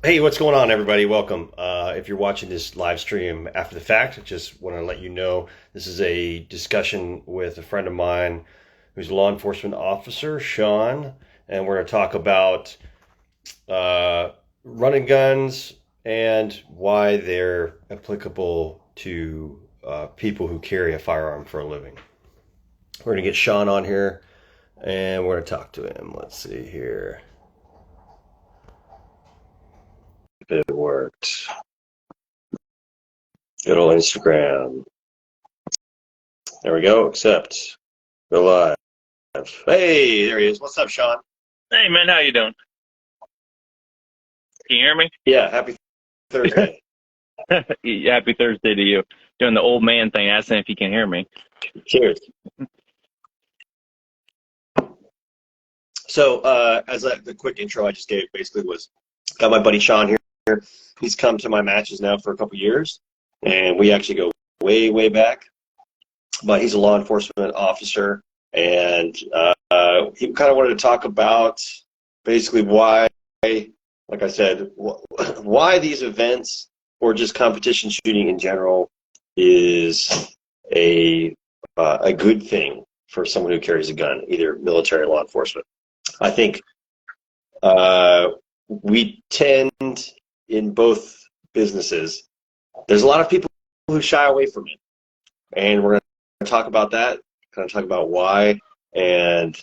Hey, what's going on, everybody? Welcome. If you're watching this live stream after the fact, I just want to let you know this is a discussion with a friend of mine who's a law enforcement officer, Sean, and we're going to talk about uh, running guns and why they're applicable to people who carry a firearm for a living. We're going to get Sean on here and we're going to talk to him. Let's see here. If it worked. Good old Instagram. There we go. Accept. Go live. Hey, there he is. What's up, Sean? Hey man, how you doing? Can you hear me? Yeah, happy Thursday. Happy Thursday to you. Doing the old man thing, asking if you can hear me. Cheers. So, the quick intro I just gave basically was got my buddy Sean here. He's come to my matches now for a couple years, and we actually go way, way back. But he's a law enforcement officer, and he kind of wanted to talk about basically why, like I said, why these events or just competition shooting in general is a good thing for someone who carries a gun, either military or law enforcement. I think we tend in both businesses, there's a lot of people who shy away from it. And we're going to talk about that, kind of talk about why, and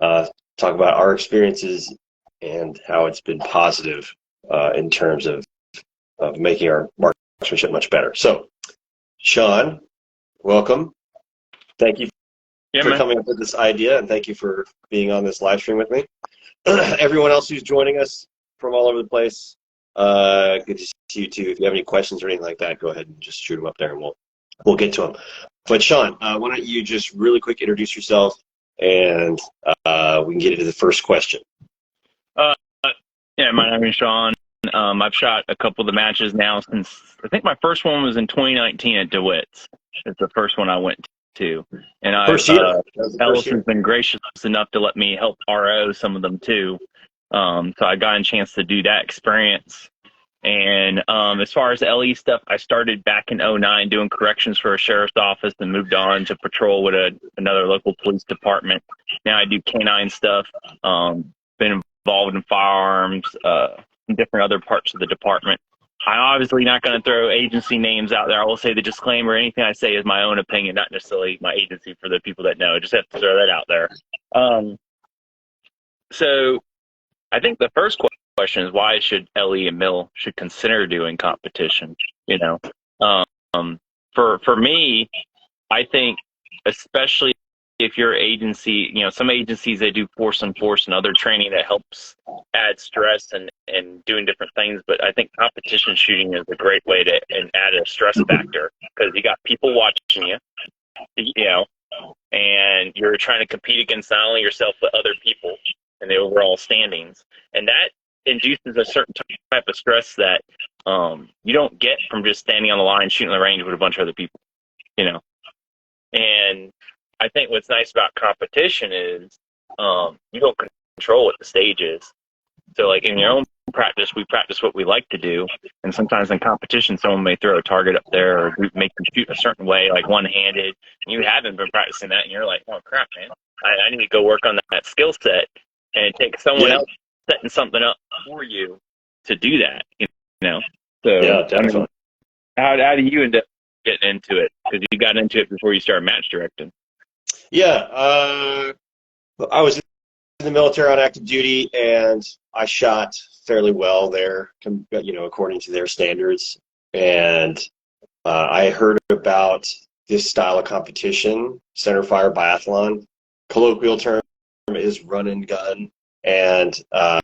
talk about our experiences and how it's been positive in terms of making our marksmanship much better. So, Sean, welcome. Thank you Yeah, for man. coming up with this idea, and thank you for being on this live stream with me. Everyone else who's joining us from all over the place, good to see you too. If you have any questions or anything like that, go ahead and just shoot them up there, and we'll get to them. But Sean, why don't you just really quick introduce yourself, and we can get into the first question. Uh, yeah, my name is Sean. I've shot a couple of the matches now since I think my first one was in 2019 at DeWitt's. It's the first one I went to, and First year. That was the first Ellison's year. been gracious enough to let me help RO some of them too. So I got a chance to do that experience. And as far as LE stuff, I started back in '09 doing corrections for a sheriff's office and moved on to patrol with another local police department. Now I do canine stuff. Been involved in firearms, in different other parts of the department. I'm obviously not going to throw agency names out there. I will say the disclaimer, anything I say is my own opinion, not necessarily my agency for the people that know. I just have to throw that out there. So I think the first question is why should LE and Mill should consider doing competition? You know, for me, I think especially if your agency, some agencies they do force and other training that helps add stress and doing different things. But I think competition shooting is a great way to and add a stress factor because you got people watching you know, and you're trying to compete against not only yourself but other people in the overall standings, and that induces a certain type of stress that you don't get from just standing on the line shooting the range with a bunch of other people, you know. And I think what's nice about competition is you don't control what the stage is. So, like in your own practice, we practice what we like to do, and sometimes in competition, someone may throw a target up there or make you shoot a certain way, like one-handed. And you haven't been practicing that, and you're like, "Oh crap, man! I need to go work on that skill set." And it takes someone Yeah, else setting something up for you to do that, you know. So, yeah, I mean, definitely. how do you end up getting into it? Because you got into it before you started match directing. Yeah, I was in the military on active duty, and I shot fairly well there, according to their standards. And I heard about this style of competition, center fire biathlon. Colloquial term is run and gun, and I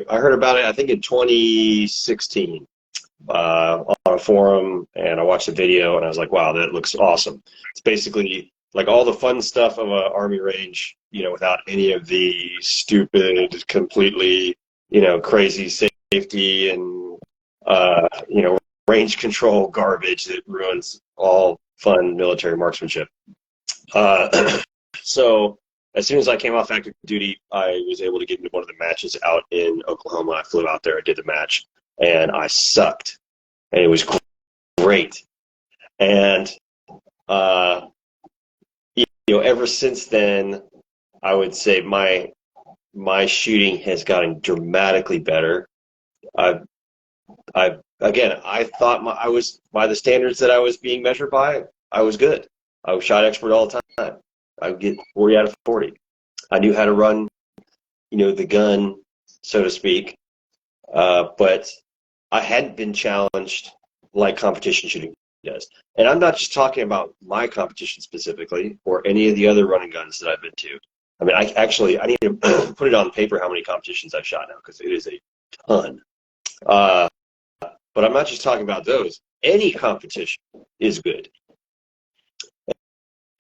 heard about it. I think in 2016 on a forum, and I watched a video, and I was like, "Wow, that looks awesome!" It's basically like all the fun stuff of a army range, without any of the stupid, completely, crazy safety and range control garbage that ruins all fun military marksmanship. So as soon as I came off active duty, I was able to get into one of the matches out in Oklahoma. I flew out there, I did the match, and I sucked. And it was great. And, ever since then, I would say my shooting has gotten dramatically better. I thought I was, by the standards that I was being measured by, I was good. I was shot expert all the time. I would get 40 out of 40. I knew how to run, the gun, so to speak. But I hadn't been challenged like competition shooting does. And I'm not just talking about my competition specifically or any of the other running guns that I've been to. I mean, I need to put it on paper how many competitions I've shot now, because it is a ton. But I'm not just talking about those. Any competition is good.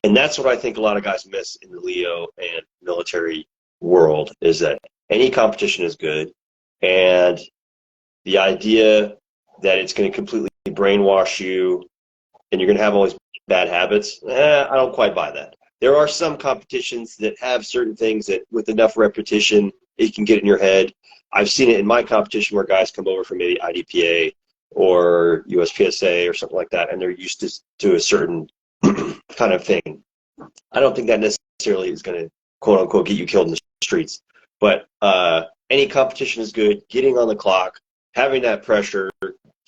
And that's what I think a lot of guys miss in the Leo and military world, is that any competition is good. And the idea that it's going to completely brainwash you and you're going to have all these bad habits, I don't quite buy that. There are some competitions that have certain things that with enough repetition, it can get in your head. I've seen it in my competition where guys come over from maybe IDPA or USPSA or something like that, and they're used to a certain kind of thing. I don't think that necessarily is going to, quote unquote, get you killed in the streets. But any competition is good. Getting on the clock, having that pressure,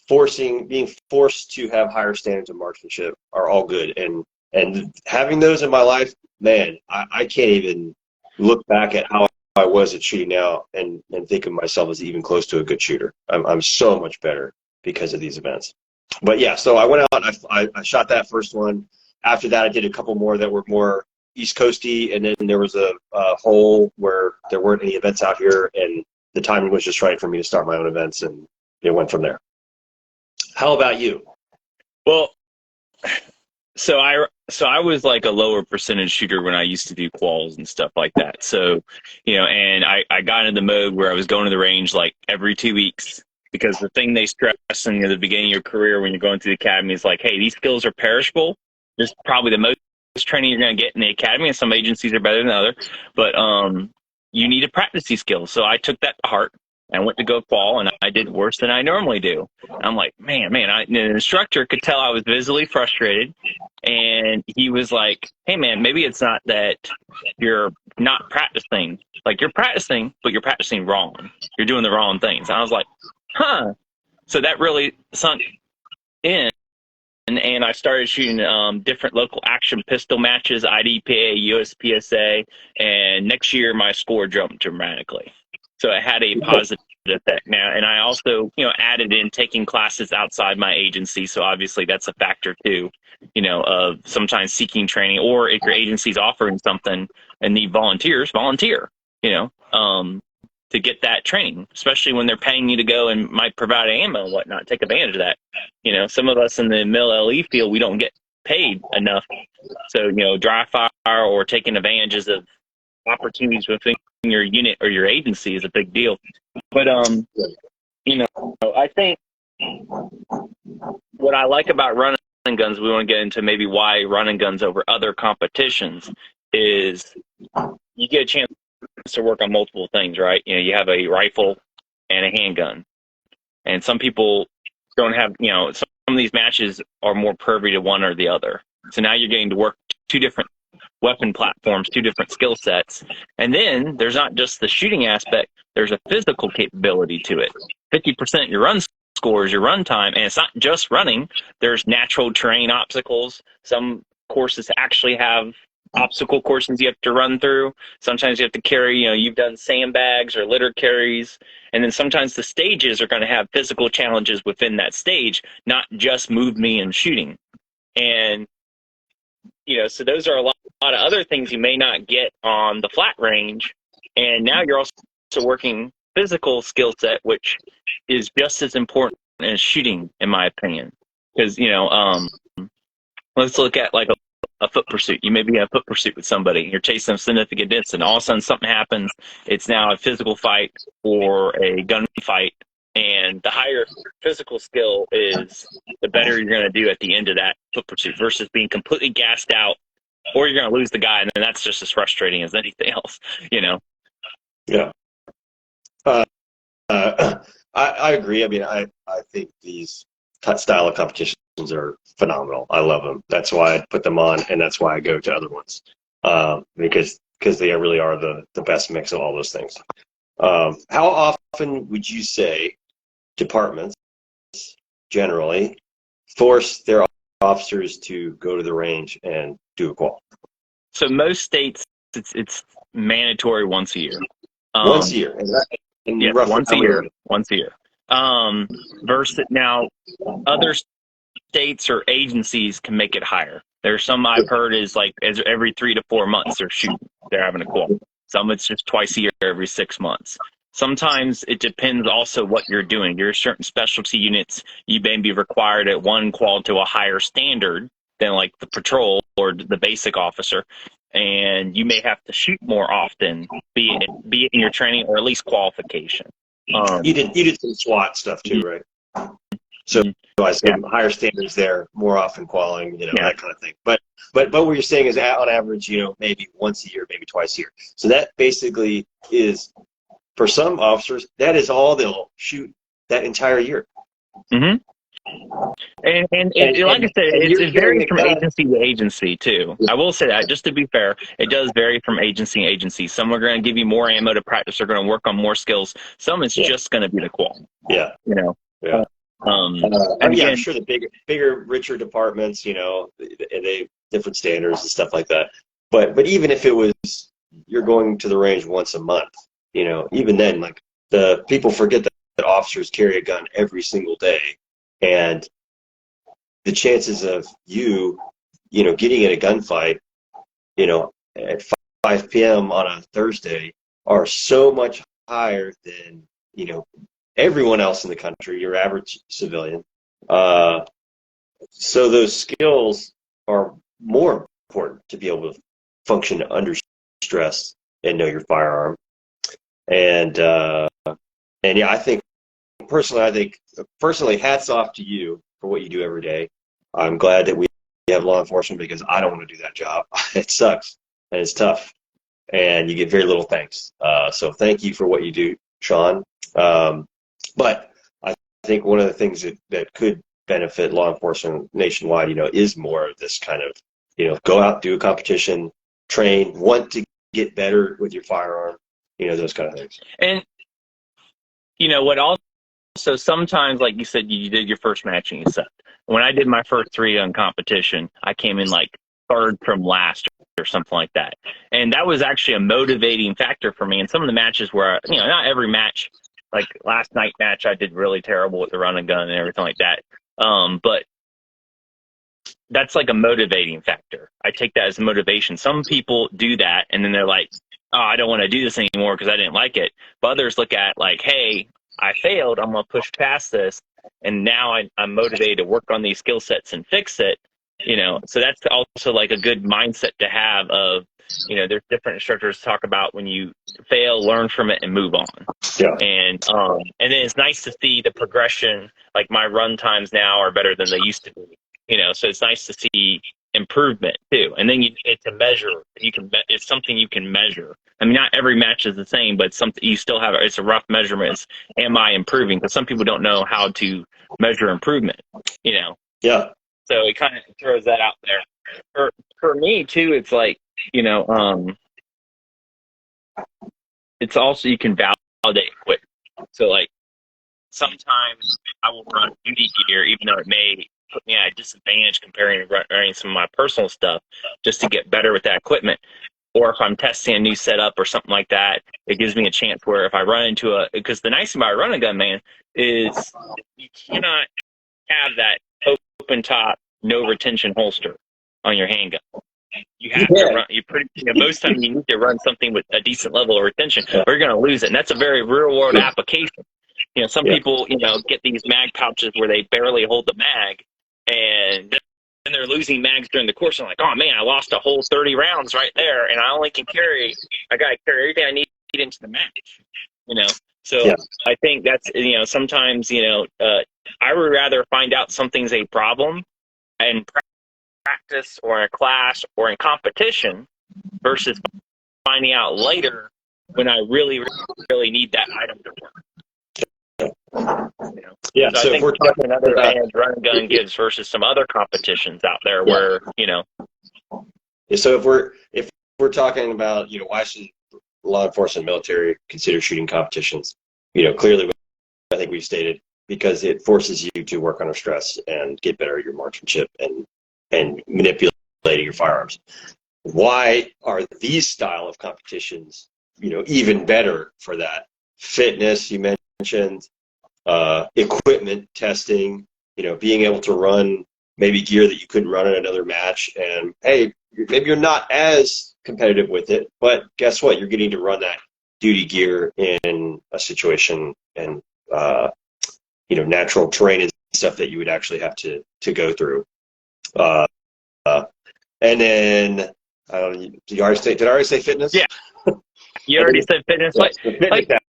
being forced to have higher standards of marksmanship are all good. And having those in my life, man, I can't even look back at how I was at shooting now and think of myself as even close to a good shooter. I'm so much better because of these events. But yeah, so I went out, I shot that first one. After that, I did a couple more that were more East Coasty, and then there was a hole where there weren't any events out here, and the timing was just right for me to start my own events, and it went from there. How about you? Well, so I was like a lower percentage shooter when I used to do quals and stuff like that. So, and I got into the mode where I was going to the range like every 2 weeks, because the thing they stress in the beginning of your career when you're going through the academy is like, hey, these skills are perishable. This is probably the most training you're going to get in the academy, and some agencies are better than others, but you need to practice these skills. So I took that to heart. I went to go qual, and I did worse than I normally do. I'm like, man, the instructor could tell I was visibly frustrated, and he was like, hey, man, maybe it's not that you're not practicing. Like, you're practicing, but you're practicing wrong. You're doing the wrong things. And I was like, huh. So that really sunk in. And I started shooting different local action pistol matches, IDPA, USPSA, and next year my score jumped dramatically. So it had a positive effect now. And I also, added in taking classes outside my agency. So obviously that's a factor too, of sometimes seeking training, or if your agency's offering something and need volunteers, volunteer, to get that training, especially when they're paying you to go and might provide ammo and whatnot. Take advantage of that. Some of us in the mil LE field, we don't get paid enough. So, dry fire or taking advantages of opportunities within your unit or your agency is a big deal. But, I think what I like about running guns, we want to get into maybe why running guns over other competitions, is you get a chance to work on multiple things, right? You have a rifle and a handgun, and some people don't have, some of these matches are more pervy to one or the other. So now you're getting to work two different weapon platforms, two different skill sets. And then there's not just the shooting aspect, there's a physical capability to it. 50% your run score is your run time, and it's not just running. There's natural terrain obstacles. Some courses actually have obstacle courses you have to run through. Sometimes you have to carry, you've done sandbags or litter carries. And then sometimes the stages are going to have physical challenges within that stage, not just move me and shooting. And, so those are a lot of other things you may not get on the flat range. And now you're also working physical skill set, which is just as important as shooting, in my opinion. Because, let's look at like a foot pursuit. You may be in a foot pursuit with somebody. You're chasing a significant distance, and all of a sudden something happens. It's now a physical fight or a gunfight. And the higher physical skill is, the better you're going to do at the end of that foot pursuit, versus being completely gassed out or you're going to lose the guy, and then that's just as frustrating as anything else, you know? Yeah. Uh, I agree. I mean, I think these style of competitions are phenomenal. I love them. That's why I put them on, and that's why I go to other ones, because they really are the best mix of all those things. How often would you say departments generally force their officers to go to the range and do a qual? So most states, it's mandatory once a year. Once a year, and Yes, roughly once a year. Once a year. Versus now, other states or agencies can make it higher. There's some I've heard is like every 3 to 4 months they're having a qual. Some it's just twice a year, every 6 months. Sometimes it depends also what you're doing. There are certain specialty units you may be required at one qual to a higher standard than like the patrol or the basic officer, and you may have to shoot more often, be it in your training or at least qualification. You did some SWAT stuff too, right? So I assume higher standards there, more often qualifying, that kind of thing. But what you're saying is on average, maybe once a year, maybe twice a year. So that basically is, for some officers, that is all they'll shoot that entire year. Mm-hmm. And like I said, it varies from agency to agency too. I will say that, just to be fair, it does vary from agency to agency. Some are going to give you more ammo to practice. They're going to work on more skills. Some it's just going to be the qual. Yeah. Yeah. And again, I'm sure the bigger, richer departments, they different standards and stuff like that. But even if it was you're going to the range once a month, even then, like, the people forget that officers carry a gun every single day, and the chances of you getting in a gunfight, at 5 p.m. on a Thursday are so much higher than everyone else in the country, your average civilian. So those skills are more important to be able to function under stress and know your firearm. And yeah, I think personally, hats off to you for what you do every day. I'm glad that we have law enforcement, because I don't want to do that job. It sucks and it's tough, and you get very little thanks. So thank you for what you do, Sean. But I think one of the things that could benefit law enforcement nationwide, is more of this kind of, go out, do a competition, train, want to get better with your firearm, those kind of things. And what also sometimes, like you said, you did your first match and you sucked. When I did my first 3-gun competition, I came in like third from last or something like that. And that was actually a motivating factor for me. And some of the matches where, not every match, like last night match, I did really terrible with the run and gun and everything like that. But that's like a motivating factor. I take that as a motivation. Some people do that and then they're like, oh, I don't want to do this anymore because I didn't like it. But others look at like, hey, I failed. I'm going to push past this. And now I'm motivated to work on these skill sets and fix it. So that's also like a good mindset to have of, there's different instructors talk about when you fail, learn from it and move on. Yeah. And then it's nice to see the progression. Like my run times now are better than they used to be, so it's nice to see improvement too. And then it's a measure. It's something you can measure. I mean, not every match is the same, but something you still have. It's a rough measurement. It's, am I improving? Because some people don't know how to measure improvement. Yeah. So it kind of throws that out there. For me too, it's like, it's also, you can validate quick. So like sometimes I will run duty gear, even though it may put me at a disadvantage comparing to running some of my personal stuff, just to get better with that equipment. Or if I'm testing a new setup or something like that, it gives me a chance where if I run into because the nice thing about a run and gun, man, is you cannot have that open top, no retention holster on your handgun. You have to run. Most times you need to run something with a decent level of retention, or you're going to lose it. And that's a very real world application. Some people, get these mag pouches where they barely hold the mag, and then they're losing mags during the course. I'm like, oh man, I lost a whole 30 rounds right there, and I got to carry everything I need into the match. So I think that's, sometimes, I would rather find out something's a problem and practice or in a class or in competition versus finding out later when I really, really need that item to work. You know? Yeah. So I think that's another advantage run and gun gives versus some other competitions out there where, you know. So if we're talking about, you know, why should law enforcement and military consider shooting competitions? You know, clearly, I think we've stated, because it forces you to work under stress and get better at your marksmanship and manipulating your firearms. Why are these style of competitions, you know, even better for that? Fitness, you mentioned, equipment testing, you know, being able to run maybe gear that you couldn't run in another match. And hey, maybe you're not as competitive with it, but guess what? You're getting to run that duty gear in a situation and, you know, natural terrain and stuff that you would actually have to go through. And then, did I already say fitness? Yeah. You already said fitness. Like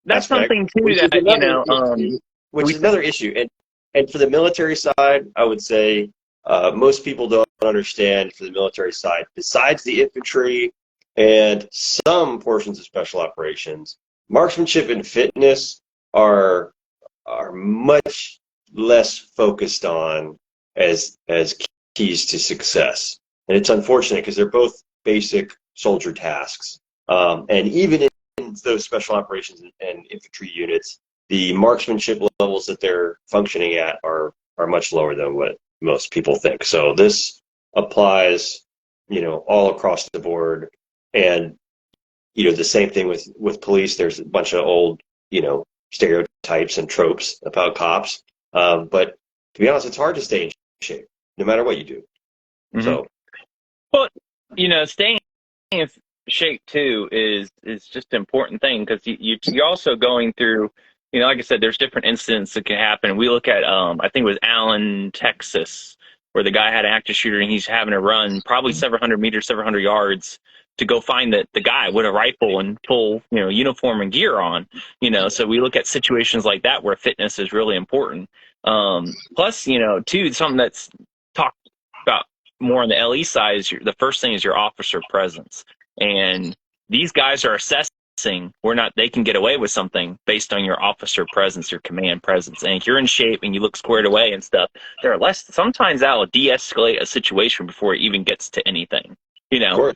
that's something too that, you know, which is another issue. And for the military side, I would say most people don't understand for the military side, besides the infantry and some portions of special operations, marksmanship and fitness are much less focused on as keys to success. And it's unfortunate because they're both basic soldier tasks. And even in those special operations and infantry units, the marksmanship levels that they're functioning at are much lower than what most people think. So this applies, you know, all across the board. And, you know, the same thing with police. There's a bunch of old, you know, stereotypes and tropes about cops. But to be honest, it's hard to stay in shape no matter what you do. Mm-hmm. So, well, you know, staying in shape too is just an important thing, because you're also going through, you know, like I said, there's different incidents that can happen. We look at, I think it was Allen, Texas, where the guy had an active shooter and he's having to run probably several hundred meters, several hundred yards to go find the guy with a rifle and full, you know, uniform and gear on, you know. So we look at situations like that where fitness is really important. Plus, you know, too, something that's talked about more on the LE side is the first thing is your officer presence. And these guys are assessing they can get away with something based on your officer presence, your command presence. And if you're in shape and you look squared away and stuff, sometimes that'll de-escalate a situation before it even gets to anything, you know.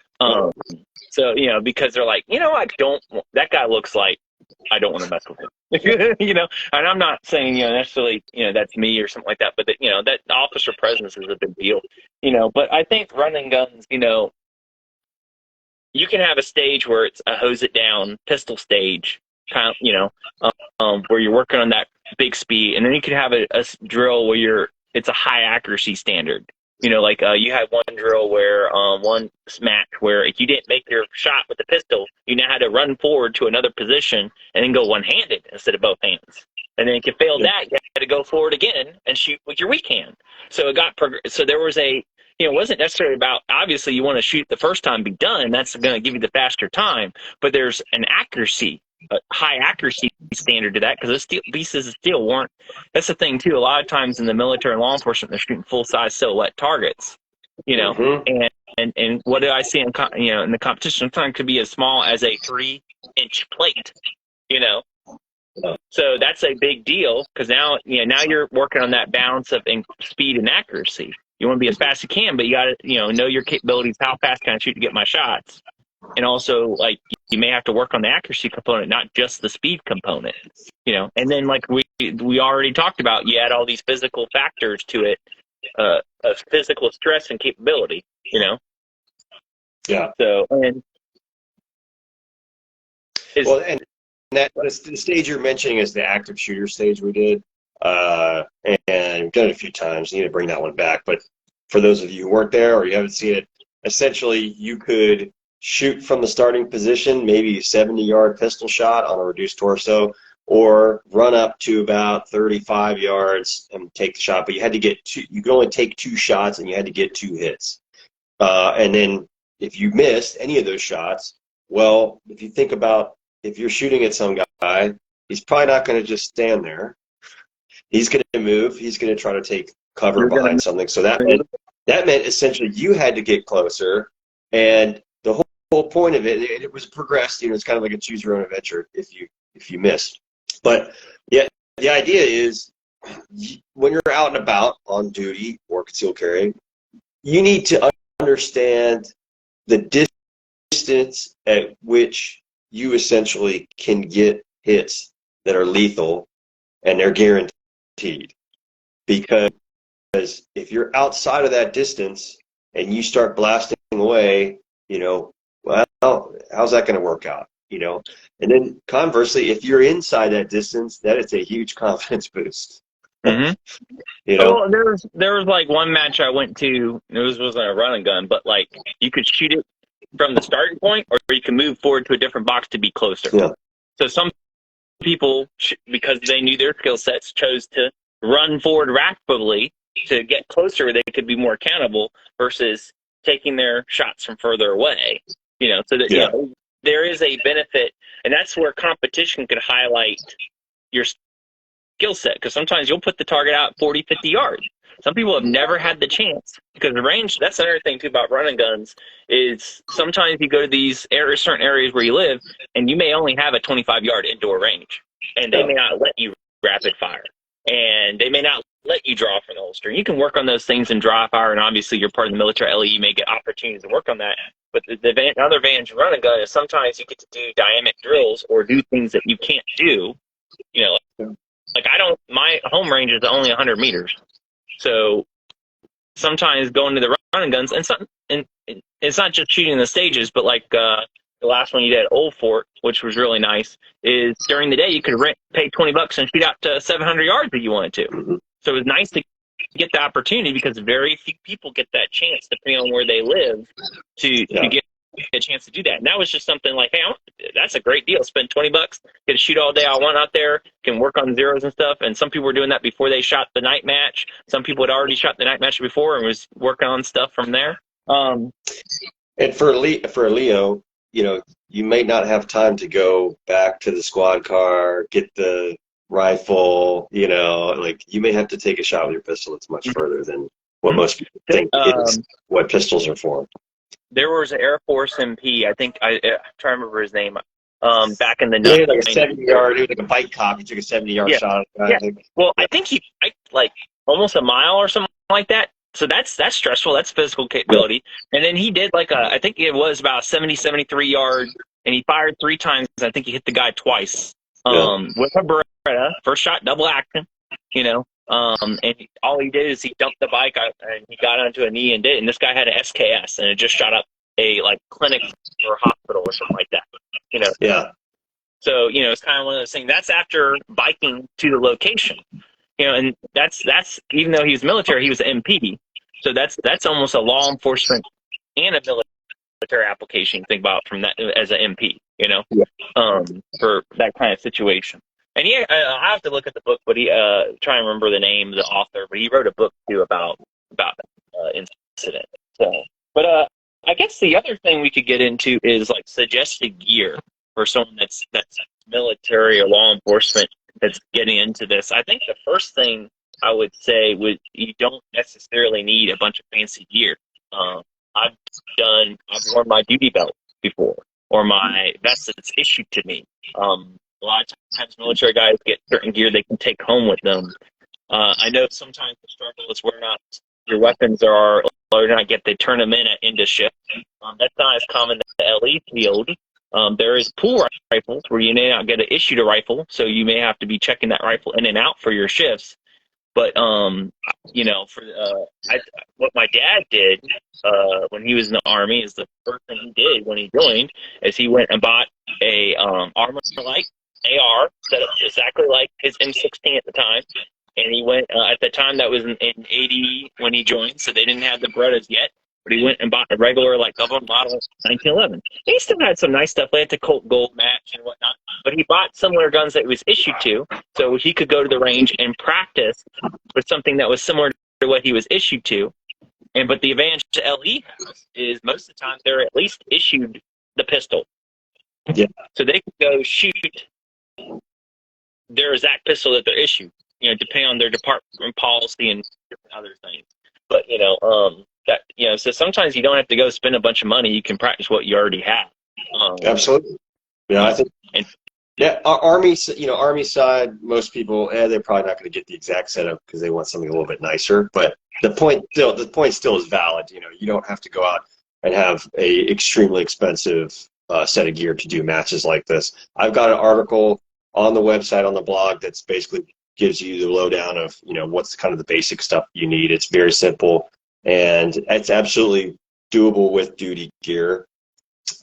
So, you know, because they're like, you know, that guy looks like I don't want to mess with him. You know, and I'm not saying, you know, necessarily, you know, that's me or something like that, but you know, that officer presence is a big deal, you know. But I think running guns, you know, you can have a stage where it's a hose it down pistol stage, kind of, you know, where you're working on that big speed, and then you could have a drill where it's a high accuracy standard. You know, like you had one drill where one match where if you didn't make your shot with the pistol, you now had to run forward to another position and then go one-handed instead of both hands. And then if you failed that, you had to go forward again and shoot with your weak hand. So so there was you know, it wasn't necessarily about, obviously you want to shoot the first time, be done. That's going to give you the faster time. But there's an accuracy, a high accuracy standard to that, because those pieces of steel weren't. That's the thing too. A lot of times in the military and law enforcement, they're shooting full size silhouette targets. You know, mm-hmm. and what did I see in the competition? Sometimes it could be as small as a 3-inch plate. You know. So that's a big deal, because now you're working on that balance of speed and accuracy. You want to be as fast as you can, but you got to, you know your capabilities. How fast can I shoot to get my shots? And also, like, you may have to work on the accuracy component, not just the speed component. You know, and then like we already talked about, you add all these physical factors to it, of physical stress and capability. You know. Yeah. So and the stage you're mentioning is the active shooter stage we did. And we've done it a few times. You need to bring that one back. But for those of you who weren't there or you haven't seen it, essentially you could shoot from the starting position, maybe a 70-yard pistol shot on a reduced torso, or run up to about 35 yards and take the shot. But you had to get you could only take 2 shots, and you had to get 2 hits. And then if you missed any of those shots, well, if you think about, if you're shooting at some guy, he's probably not going to just stand there. He's going to move. He's going to try to take cover behind something. So that meant that meant essentially you had to get closer, and the whole point of it was progressed. It's kind of like a choose your own adventure if you miss. But yeah, the idea is when you're out and about on duty or concealed carry, you need to understand the distance at which you essentially can get hits that are lethal, and they're guaranteed. Because if you're outside of that distance and you start blasting away, well, how's that going to work out? And then conversely, if you're inside that distance, that is a huge confidence boost. Mm-hmm. Well, there was like one match I went to. It wasn't a run and gun, but like you could shoot it from the starting point, or you can move forward to a different box to be closer. Yeah. So some people, because they knew their skill sets, chose to run forward rapidly to get closer. They could be more accountable versus taking their shots from further away. So that there is a benefit, and that's where competition could highlight your skill set, because sometimes you'll put the target out 40, 50 yards. Some people have never had the chance, because the range, that's another thing too about running guns, is sometimes you go to these certain areas where you live, and you may only have a 25-yard indoor range, and they may not let you rapid fire, and they may not let you draw from the holster. You can work on those things in dry fire, and obviously you're part of the military LE, you may get opportunities to work on that. But the other advantage of running gun is sometimes you get to do dynamic drills or do things that you can't do. Like my home range is only 100 meters. So sometimes going to the running guns, and it's not just shooting the stages, but like the last one you did at Old Fort, which was really nice, is during the day you could pay $20 and shoot out to 700 yards if you wanted to. Mm-hmm. So it was nice to get the opportunity, because very few people get that chance, depending on where they live, to get a chance to do that. And that was just something like, hey, that's a great deal. Spend $20, get to shoot all day I want out there, can work on zeros and stuff. And some people were doing that before they shot the night match. Some people had already shot the night match before and was working on stuff from there. And for a Leo, you may not have time to go back to the squad car, get the rifle, like you may have to take a shot with your pistol that's much further than what most people think is what pistols are for. There was an Air Force MP, I think, I'm trying to remember his name, back in the 90s. Like a 70-yard, like a bike cop, he took a 70-yard shot. I think. Well, I think he like almost a mile or something like that. So that's stressful. That's physical capability. And then he did I think it was about 73 yards, and he fired 3 times. I think he hit the guy twice with a Beretta. First shot, double action, and all he did is he dumped the bike and he got onto a knee and did it. And this guy had an SKS, and it just shot up a clinic or hospital or something like that. Yeah. So it's kind of one of those things. That's after biking to the location. And that's even though he was military, he was MP. So that's almost a law enforcement and a military application. Think about from that as an MP. For that kind of situation. And I have to look at the book, but try and remember the name of the author. But he wrote a book too about that incident. So, but I guess the other thing we could get into is suggested gear for someone that's military or law enforcement that's getting into this. I think the first thing I would say you don't necessarily need a bunch of fancy gear. I've worn my duty belt before, or my vest that's issued to me. A lot of times military guys get certain gear they can take home with them. I know sometimes the struggle is where not your weapons are, or not they turn them into shift. That's not as common in the LE field. There is pool rifles where you may not get issued a rifle, so you may have to be checking that rifle in and out for your shifts. But what my dad did when he was in the Army is the first thing he did when he joined is he went and bought a Armalite AR set up exactly like his M16 at the time. And he went, at the time that was in 80 when he joined, so they didn't have the Berettas yet. But he went and bought a regular, government model 1911. He still had some nice stuff. They had the Colt Gold match and whatnot. But he bought similar guns that he was issued to, so he could go to the range and practice with something that was similar to what he was issued to. But the advantage to LE is most of the time they're at least issued the pistol. Yeah. So they could go shoot their exact pistol that they're issued, depending on their department policy and different other things. But, that, so sometimes you don't have to go spend a bunch of money. You can practice what you already have. Absolutely. Yeah, I think. And Yeah, Army, Army side, most people, they're probably not going to get the exact setup because they want something a little bit nicer. But the point still is valid. You don't have to go out and have a extremely expensive set of gear to do matches like this. I've got an article on the website, on the blog, that's basically gives you the lowdown of what's kind of the basic stuff you need. It's very simple, and it's absolutely doable with duty gear.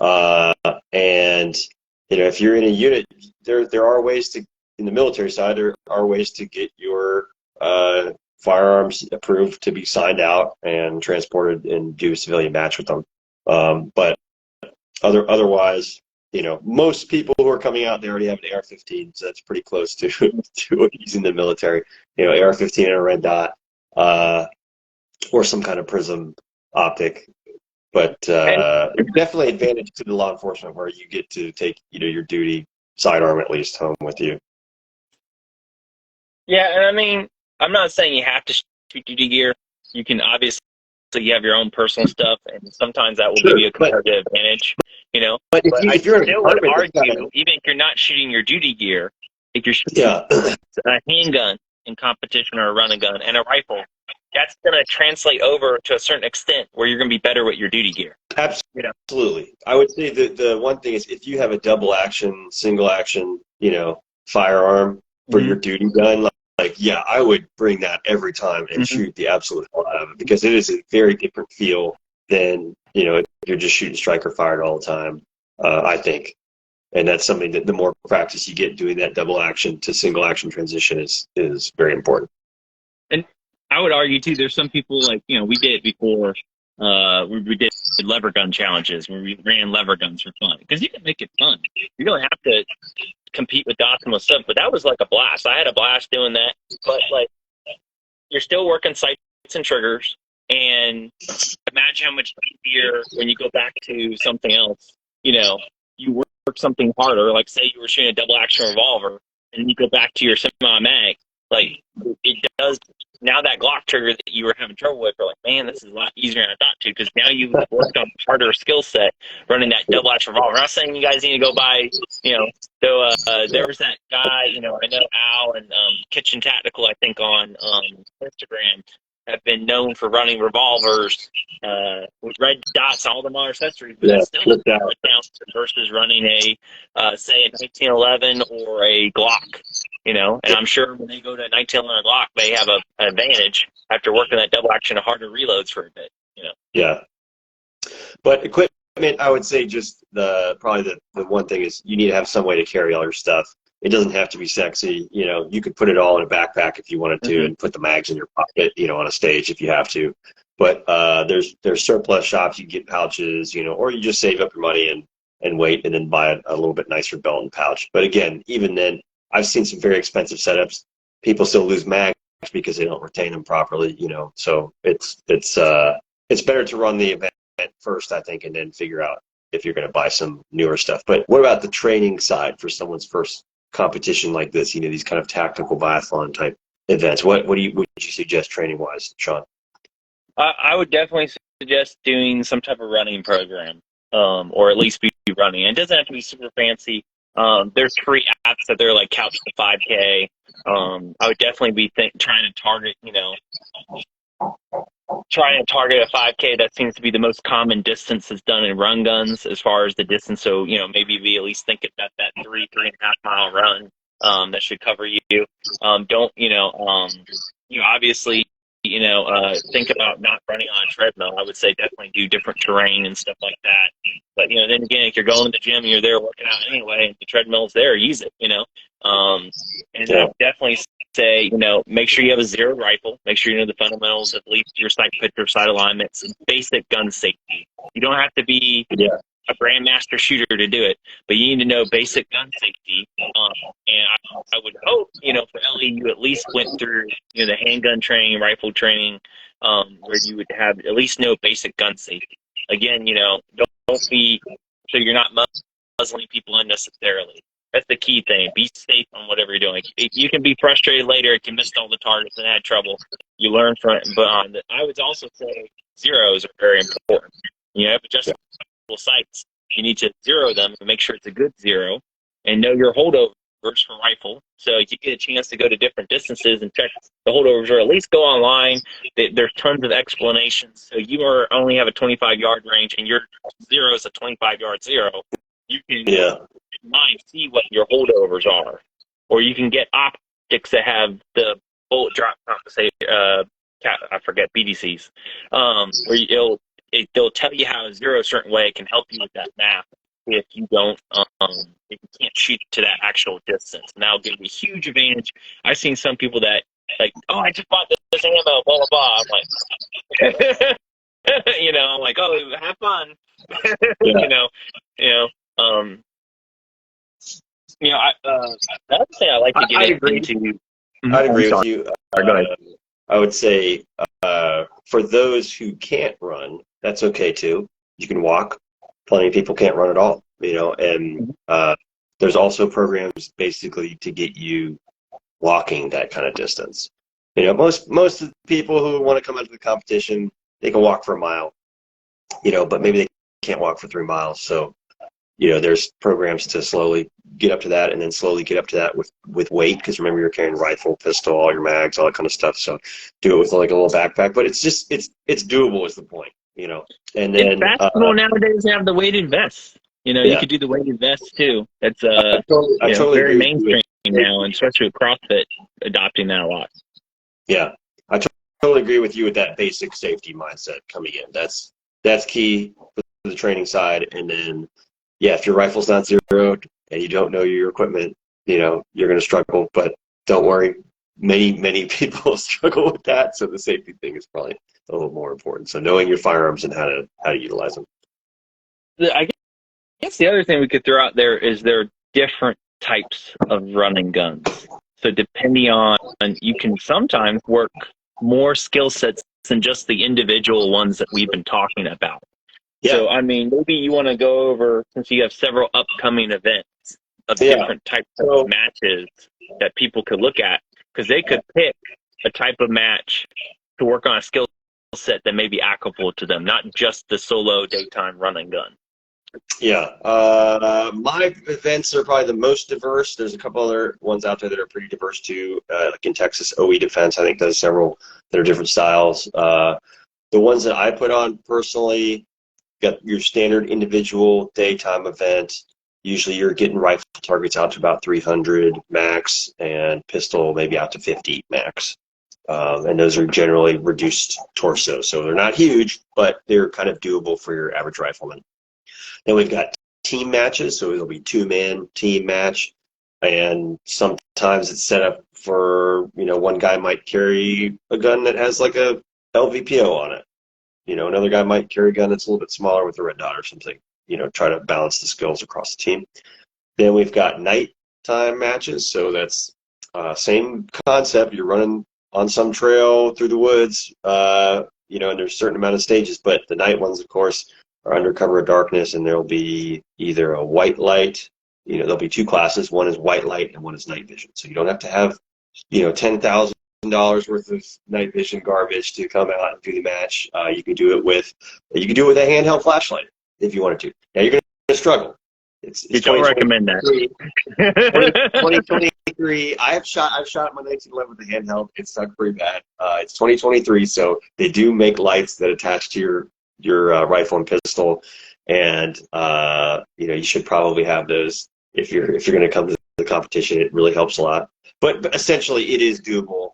And if you're in a unit, there are ways to, in the military side, there are ways to get your firearms approved to be signed out and transported and do a civilian match with them. But otherwise, most people who are coming out, they already have an AR-15, so that's pretty close to using the military. AR-15 and a red dot, or some kind of prism optic. But definitely advantage to the law enforcement where you get to take your duty sidearm at least home with you. Yeah, and I mean, I'm not saying you have to shoot duty gear. You can obviously have your own personal stuff, and sometimes that will give you a competitive advantage. But if you're still would argue, even if you're not shooting your duty gear, if you're shooting a handgun in competition or a running gun and a rifle, that's going to translate over to a certain extent where you're going to be better with your duty gear. Absolutely. I would say that the one thing is, if you have a double action, single action, firearm for your duty gun, yeah, I would bring that every time and shoot the absolute hell out of it, because it is a very different feel than, if you're just shooting striker fired all the time, I think. And that's something that the more practice you get doing that double action to single action transition is very important. And I would argue too, there's some people we did it before, we did lever gun challenges where we ran lever guns for fun, because you can make it fun. You don't have to compete with the optimal stuff, but that was like a blast. I had a blast doing that, but you're still working sights and triggers, and imagine how much easier when you go back to something else. You work something harder, like say you were shooting a double action revolver and you go back to your semi-mag, it does. Now that Glock trigger that you were having trouble with, you're like, man, this is a lot easier than I thought to, because now you've worked on a harder skill set running that double action revolver. I'm not saying you guys need to go buy, there was that guy, I know Al and Kitchen Tactical, I think, on Instagram, have been known for running revolvers with red dots and all the modern accessories, but that's still a down versus running a, say, a 1911 or a Glock. And I'm sure when they go to a 1911 Glock, they have an advantage after working that double action of harder reloads for a bit. Yeah, but equipment, I would say just probably the one thing is you need to have some way to carry all your stuff. It doesn't have to be sexy. You could put it all in a backpack if you wanted to, and put the mags in your pocket, on a stage if you have to. But there's surplus shops. You can get pouches, or you just save up your money and wait, and then buy a little bit nicer belt and pouch. But again, even then, I've seen some very expensive setups. People still lose mags because they don't retain them properly. So it's better to run the event first, I think, and then figure out if you're going to buy some newer stuff. But what about the training side for someone's first competition like this, these kind of tactical biathlon type events? What would you suggest training wise, Sean? I would definitely suggest doing some type of running program, or at least be running. It doesn't have to be super fancy. There's free apps that they're like Couch to 5K. I would definitely be trying to target, a 5K. That seems to be the most common distance that's done in run guns as far as the distance. So, maybe we at least think about that 3.5 mile run, that should cover you. Obviously, think about not running on a treadmill. I would say definitely do different terrain and stuff like that. But, then again, if you're going to the gym and you're there working out anyway, and the treadmill's there, use it, I would definitely say, make sure you have a zero rifle. Make sure you know the fundamentals, at least your sight picture, sight alignments, and basic gun safety. You don't have to be a grandmaster shooter to do it, but you need to know basic gun safety. And I would hope, for Ellie, you at least went through, the handgun training, rifle training, where you would have at least know basic gun safety. Again, don't be so you're not muzzling people unnecessarily. That's the key thing. Be safe on whatever you're doing. You can be frustrated later if you missed all the targets and had trouble. You learn from it. But I would also say zeros are very important. You have adjustable sights. You need to zero them and make sure it's a good zero, and know your holdovers for rifle. So you get a chance to go to different distances and check the holdovers, or at least go online. There's tons of explanations. So you only have a 25-yard range, and your zero is a 25-yard zero. You can see what your holdovers are, or you can get optics that have the bullet drop compensator. I forget BDCs, where they'll tell you how to zero a certain way. It can help you with that math if you don't, if you can't shoot to that actual distance. And that'll give you a huge advantage. I've seen some people that, like, oh, I just bought this ammo, blah, blah, blah. I'm like, I'm like, oh, have fun. The other thing I like to get into. I'd agree with you. Go ahead. I would say for those who can't run, that's okay too. You can walk. Plenty of people can't run at all, and there's also programs basically to get you walking that kind of distance. Most of the people who want to come out to the competition, they can walk for a mile, but maybe they can't walk for 3 miles. So, there's programs to slowly get up to that, and then slowly get up to that with weight, because remember, you're carrying rifle, pistol, all your mags, all that kind of stuff. So do it with like a little backpack, but it's doable is the point, And then basketball nowadays have the weighted vests. You could do the weighted vest too. That's I totally very mainstream now, and especially with CrossFit adopting that a lot. Yeah, I totally agree with you with that basic safety mindset coming in. That's key for the training side. And then, if your rifle's not zeroed and you don't know your equipment, you're going to struggle. But don't worry, many people struggle with that. So the safety thing is probably a little more important. So knowing your firearms and how to utilize them. I guess the other thing we could throw out there is there are different types of running guns. So depending on, you can sometimes work more skill sets than just the individual ones that we've been talking about. Yeah. So, maybe you want to go over, since you have several upcoming events of different types of matches that people could look at, because they could pick a type of match to work on a skill set that may be applicable to them, not just the solo daytime running gun. Yeah. My events are probably the most diverse. There's a couple other ones out there that are pretty diverse too. Like in Texas, OE Defense, I think, does several that are different styles. The ones that I put on personally, got your standard individual daytime event. Usually you're getting rifle targets out to about 300 max, and pistol maybe out to 50 max. And those are generally reduced torso. So they're not huge, but they're kind of doable for your average rifleman. Then we've got team matches, so it'll be 2-man team match, and sometimes it's set up for, one guy might carry a gun that has like a LVPO on it. Another guy might carry a gun that's a little bit smaller with a red dot or something. Try to balance the skills across the team. Then we've got nighttime matches, so that's same concept. You're running on some trail through the woods, and there's a certain amount of stages, but the night ones, of course, are under cover of darkness, and there'll be either a white light, there'll be 2 classes. One is white light and one is night vision. So you don't have to have, $10,000 worth of night vision garbage to come out and do the match. You can do it with a handheld flashlight if you wanted to. Now you're going to struggle. You don't recommend that. 2023. I've shot my 1911 with the handheld. It sucked pretty bad. It's 2023, so they do make lights that attach to your rifle and pistol, and you should probably have those if you're going to come to the competition. It really helps a lot. But essentially, it is doable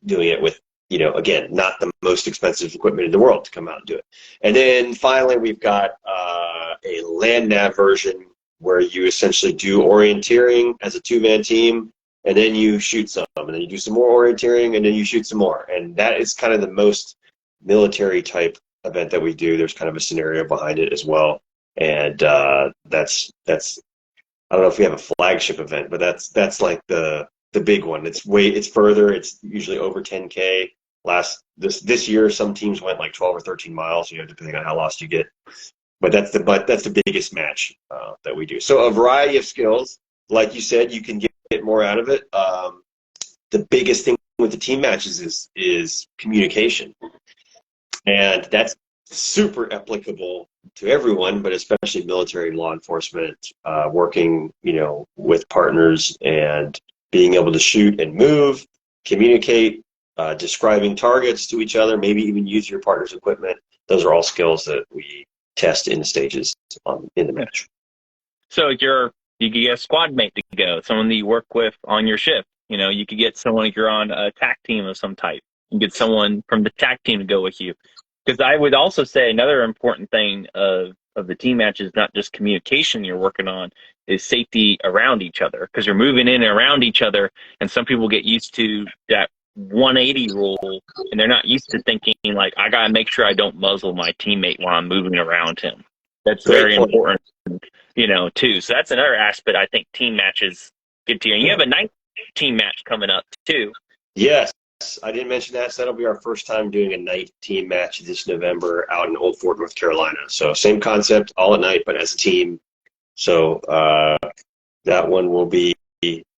doing it with, again, not the most expensive equipment in the world to come out and do it. And then finally, we've got a land nav version where you essentially do orienteering as a 2-man team, and then you shoot some, and then you do some more orienteering, and then you shoot some more. And that is kind of the most military type event that we do. There's kind of a scenario behind it as well. And that's I don't know if we have a flagship event, but that's like the big one. It's further. It's usually over 10K. This year, some teams went like 12 or 13 miles, depending on how lost you get. But that's the biggest match that we do. So a variety of skills, like you said, you can get more out of it. The biggest thing with the team matches is communication. And that's super applicable to everyone, but especially military law enforcement, working, with partners and being able to shoot and move, communicate, describing targets to each other, maybe even use your partner's equipment. Those are all skills that we test in the stages in the match. So you could get a squad mate to go, someone that you work with on your shift. You could get someone if you're on a TAC team of some type. You get someone from the TAC team to go with you. Because I would also say another important thing of the team match is not just communication you're working on, is safety around each other. Because you're moving in and around each other, and some people get used to that 180 rule, and they're not used to thinking like, I got to make sure I don't muzzle my teammate while I'm moving around him. That's very important, too. So that's another aspect I think team matches get to you. And you have a night team match coming up, too. Yes. I didn't mention that. So that'll be our first time doing a night team match this November out in Old Fort, North Carolina. So same concept, all at night, but as a team. So that one will be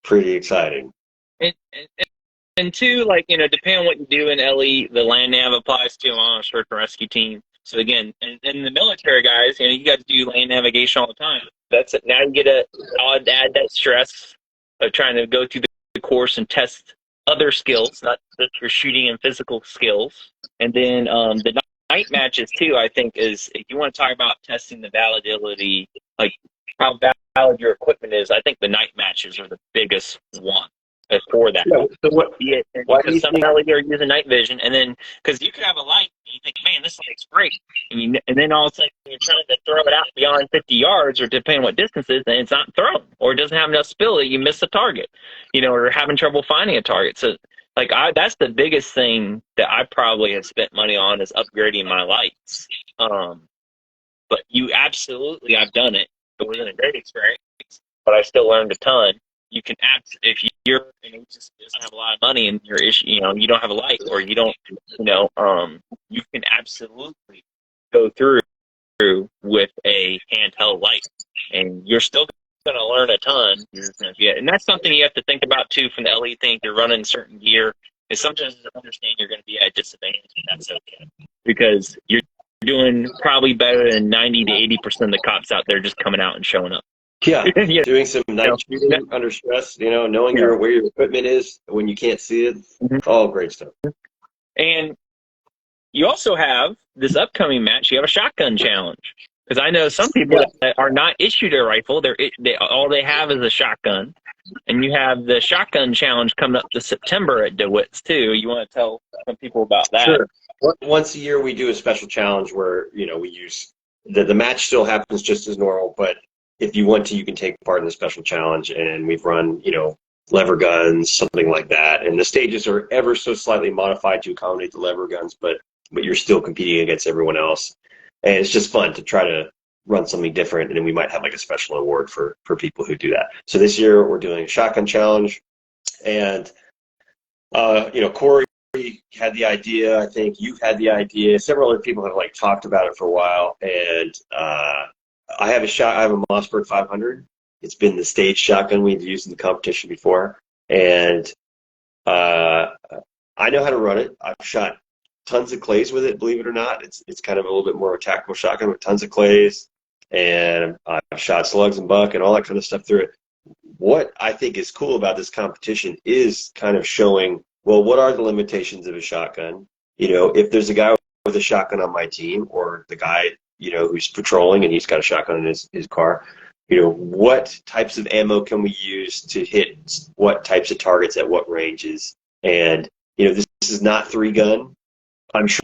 pretty exciting. And two, depending on what you do in LE, the land nav applies to on a search and rescue team. So again, and the military guys, you guys do land navigation all the time. That's it. Now you get add that stress of trying to go through the course and test other skills, not just your shooting and physical skills. And then the night matches too, I think, is if you want to talk about testing the validity, like how valid your equipment is, I think the night matches are the biggest one for that. Yeah, so because some LED are using night vision, and then because you could have a light and you think, man, this light's great, and then all of a sudden you're trying to throw it out beyond 50 yards, or depending on what distance it is, and it's not thrown, or it doesn't have enough spill that you miss a target, or having trouble finding a target. So that's the biggest thing that I probably have spent money on, is upgrading my lights. But I've done it. It wasn't a great experience, but I still learned a ton. You can if you're an agency that doesn't have a lot of money and your issue, you don't have a light, or you don't, you can absolutely go through with a handheld light, and you're still going to learn a ton. And that's something you have to think about too from the LE thing. You're running certain gear, is sometimes you understand you're going to be at a disadvantage, and that's okay, because you're doing probably better than 90 to 80% of the cops out there just coming out and showing up. Yeah, doing some night shooting under stress, knowing where your equipment is when you can't see it. All great stuff. And you also have this upcoming match. You have a shotgun challenge, because I know some people that are not issued a rifle. All they have is a shotgun. And you have the shotgun challenge coming up this September at DeWitt's too. You want to tell some people about that? Sure. Once a year we do a special challenge where we use the match still happens just as normal, but if you want to, you can take part in the special challenge, and we've run, lever guns, something like that. And the stages are ever so slightly modified to accommodate the lever guns, but you're still competing against everyone else. And it's just fun to try to run something different, and then we might have like a special award for people who do that. So this year we're doing a shotgun challenge, and, Corey had the idea. I think you've had the idea. Several other people have talked about it for a while, and I have a Mossberg 500. It's been the stage shotgun we've used in the competition before, and I know how to run it. I've shot tons of clays with it, believe it or not. It's kind of a little bit more of a tactical shotgun with tons of clays, and I've shot slugs and buck and all that kind of stuff through it. What I think is cool about this competition is kind of showing, well, what are the limitations of a shotgun? If there's a guy with a shotgun on my team, or the guy who's patrolling and he's got a shotgun in his car, what types of ammo can we use to hit what types of targets at what ranges? And, this is not 3-gun. I'm sure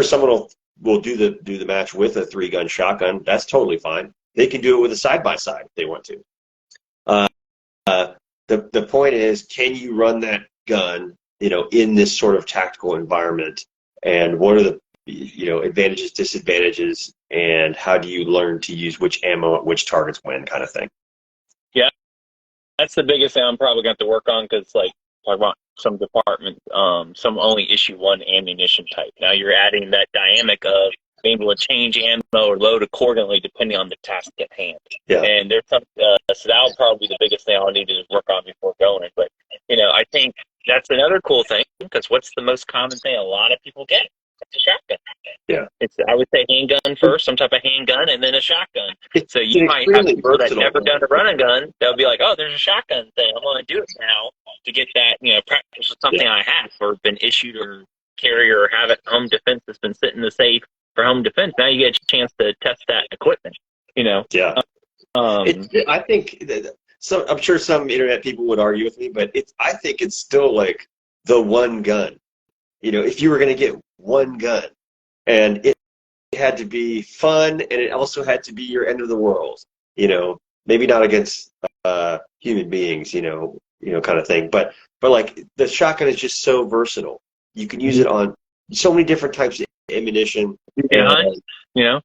someone will do the match with a 3-gun shotgun. That's totally fine. They can do it with a side-by-side if they want to. The point is, can you run that gun, in this sort of tactical environment? And what are the advantages, disadvantages, and how do you learn to use which ammo at which targets when, kind of thing. Yeah, that's the biggest thing I'm probably going to have to work on, because talk about some departments, some only issue one ammunition type. Now you're adding that dynamic of being able to change ammo or load accordingly depending on the task at hand. Yeah. And there's some, so that'll probably be the biggest thing I'll need to just work on before going. But I think that's another cool thing, because what's the most common thing a lot of people get? a shotgun. Yeah. I would say handgun first, some type of handgun, and then a shotgun. So It's you an might have extremely people that versatile never done a gun. run and gun. They'll be like, "Oh, there's a shotgun thing. I'm going to do it now to get that, practice with something I have or been issued or carry or have at home defense that's been sitting in the safe for home defense. Now you get a chance to test that equipment. Yeah. I think I'm sure some internet people would argue with me, but I think it's still like the one gun. If you were going to get one gun, and it had to be fun, and it also had to be your end of the world. Maybe not against human beings, kind of thing. But like the shotgun is just so versatile. You can use it on so many different types of ammunition. You can hunt. You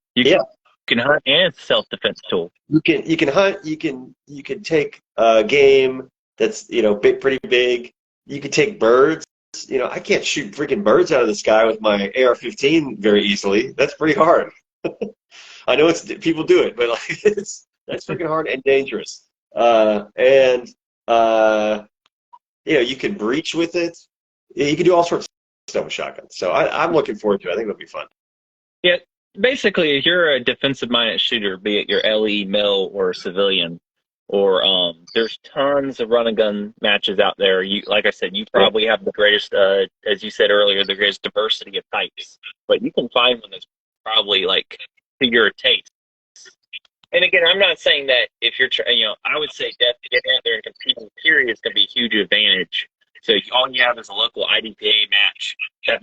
can hunt and self-defense tool. You can hunt. You can take a game that's pretty big. You can take birds. I can't shoot freaking birds out of the sky with my AR-15 very easily. That's pretty hard. I know people do it, but that's freaking hard and dangerous. You can breach with it. You can do all sorts of stuff with shotguns. So I'm looking forward to it. I think it'll be fun. Yeah, basically, if you're a defensive-minded shooter, be it your LE, mil, or civilian, or there's tons of run and gun matches out there. Like I said, you probably have the greatest, as you said earlier, the greatest diversity of types. But you can find one that's probably like to your taste. And again, I'm not saying that if you're, I would say getting out there and competing, period, is going to be a huge advantage. So all you have is a local IDPA match. That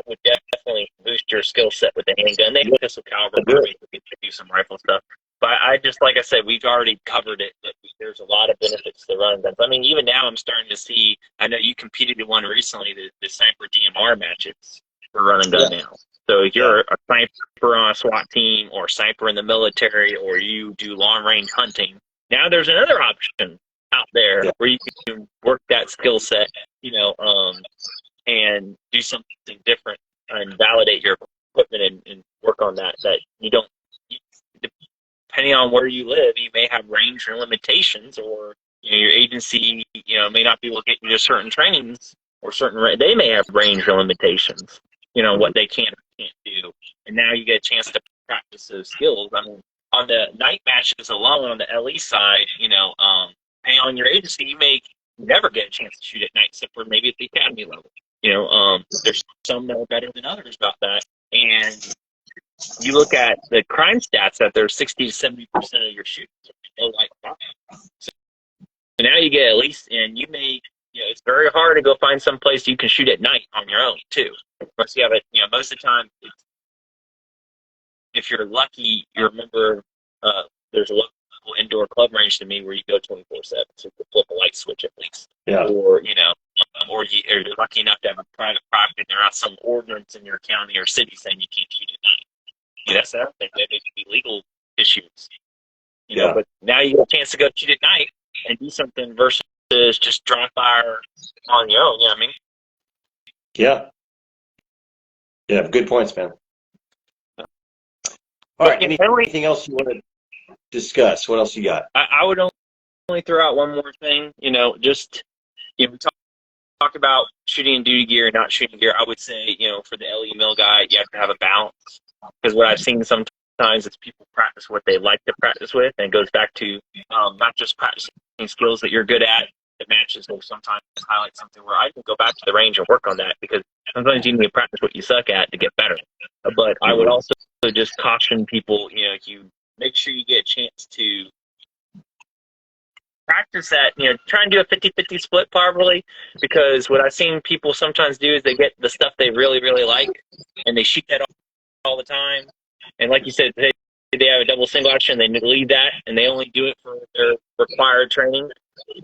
would definitely boost your skill set with the handgun. They have pistol caliber, probably do some rifle stuff. But like I said, we've already covered it. That there's a lot of benefits to run guns. I mean, even now I'm starting to see. I know you competed in one recently, the sniper DMR matches for run and gun now. So if you're a sniper on a SWAT team, or sniper in the military, or you do long range hunting, now there's another option out there where you can work that skill set, and do something different and validate your equipment and work on that you don't. Depending on where you live, you may have range limitations, or your agency, may not be able to get you to certain trainings or they may have range limitations. What they can or can't do, and now you get a chance to practice those skills. I mean, on the night matches alone, on the LE side, depending on your agency, you may never get a chance to shoot at night, except for maybe at the academy level. There's some that are better than others about that, and you look at the crime stats that there's 60 to 70% of your shooters are like that. So now you get at least, and you may, it's very hard to go find some place you can shoot at night on your own too. Unless you have it, most of the time, if you're lucky, you remember there's a local indoor club range to me where you go 24/7, so you can flip a light switch at least. Yeah. Or or you're lucky enough to have a private property and there are some ordinance in your county or city saying you can't shoot at night. That's the other thing. That may be legal issues. But now you get a chance to go shoot at night and do something versus just dry fire on your own. You know what I mean? Yeah. Yeah. Good points, man. All right. Anything else you want to discuss? What else you got? I would only throw out one more thing. We talk about shooting in duty gear and not shooting gear. I would say, for the LE mil guy, you have to have a balance. Because what I've seen sometimes is people practice what they like to practice with, and it goes back to not just practicing skills that you're good at. The matches will sometimes highlight something where I can go back to the range and work on that, because sometimes you need to practice what you suck at to get better. But I would also just caution people, you make sure you get a chance to practice that, try and do a 50-50 split probably, because what I've seen people sometimes do is they get the stuff they really, really like, and they shoot that all the time. And like you said, they have a double single action, they leave that, and they only do it for their required training.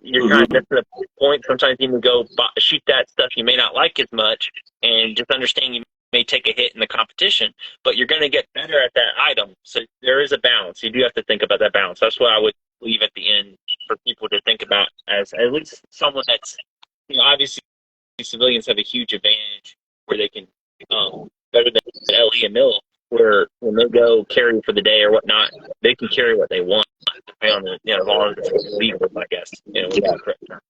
You're kind of missing the point. Sometimes you can go shoot that stuff you may not like as much, and just understand you may take a hit in the competition, but you're going to get better at that item. So there is a balance. You do have to think about that balance. That's what I would leave at the end for people to think about, as at least someone that's, obviously civilians have a huge advantage where they can, better than LE and mil, where when they go carry for the day or whatnot, they can carry what they want, depending on the, as long as it's legal, I guess, without correct term.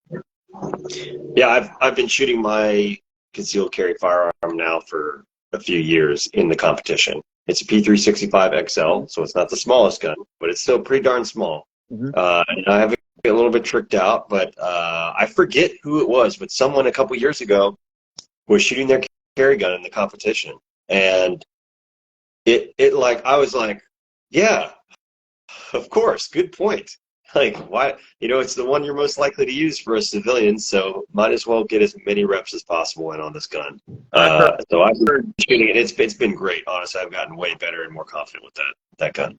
Yeah, I've been shooting my concealed carry firearm now for a few years in the competition. It's a P365 XL, so it's not the smallest gun, but it's still pretty darn small. Mhm. And I have a little bit tricked out, but I forget who it was, but someone a couple years ago was shooting their carry gun in the competition, and it like I was like, yeah, of course, good point. Like, why? It's the one you're most likely to use for a civilian, so might as well get as many reps as possible in on this gun. So I've been shooting it. It's been great. Honestly, I've gotten way better and more confident with that gun.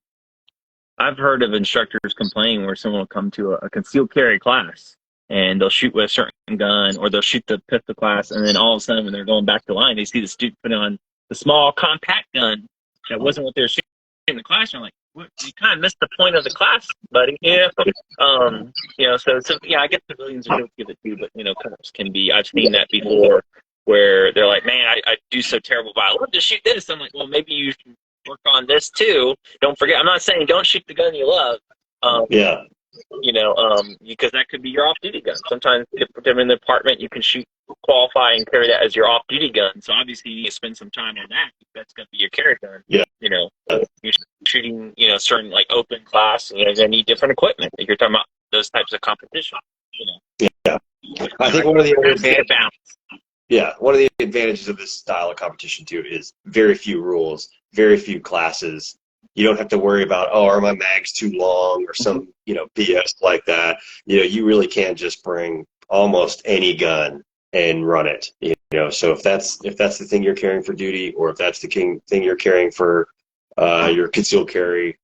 I've heard of instructors complaining where someone will come to a concealed carry class and they'll shoot with a certain gun, or they'll shoot the pistol class, and then all of a sudden when they're going back to line, they see the student put on the small compact gun that wasn't what they were shooting in the classroom. Like, what? You kind of missed the point of the class, buddy. Yeah. So yeah, I guess civilians are guilty of it too, but cops can be. I've seen that before, where they're like, man, I do so terrible, but I love to shoot this. I'm like, well, maybe you should work on this too. Don't forget, I'm not saying don't shoot the gun you love. Yeah. Because that could be your off-duty gun. Sometimes if they're in the department, you can qualify and carry that as your off-duty gun. So obviously you need to spend some time on that. That's going to be your carry gun. Yeah. You're shooting, certain like open class, you're going to need different equipment. If you're talking about those types of competition, Yeah. I think one of the other advantages. Yeah, one of the advantages of this style of competition too is very few rules, very few classes. You don't have to worry about, are my mags too long or some, BS like that. You really can just bring almost any gun and run it. So if that's the thing you're carrying for duty, or if that's the thing you're carrying for your concealed carry,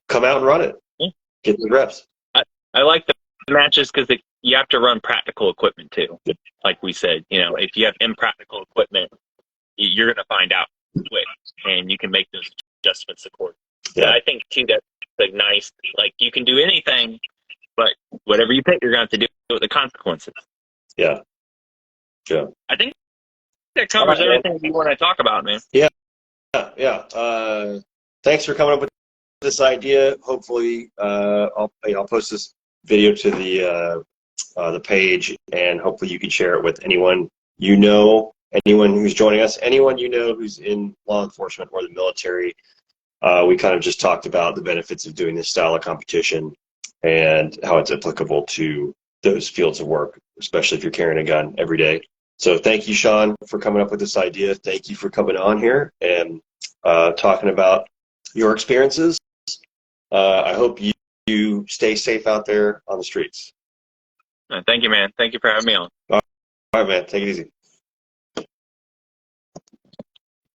come out and run it. Yeah. Get the reps. I like the matches because you have to run practical equipment too. Like we said, if you have impractical equipment, you're going to find out quick, and you can make those adjustments accordingly. Yeah, I think too that's like nice. Like, you can do anything, but whatever you pick, you're going to have to do with the consequences. Yeah. I think that covers everything we want to talk about, man. Yeah. Thanks for coming up with this idea. Hopefully, I'll post this video to the page, and hopefully you can share it with anyone anyone who's joining us, anyone who's in law enforcement or the military. We kind of just talked about the benefits of doing this style of competition and how it's applicable to those fields of work, especially if you're carrying a gun every day. So thank you, Sean, for coming up with this idea. Thank you for coming on here and talking about your experiences. I hope you stay safe out there on the streets. Thank you, man. Thank you for having me on. All right, man. Take it easy.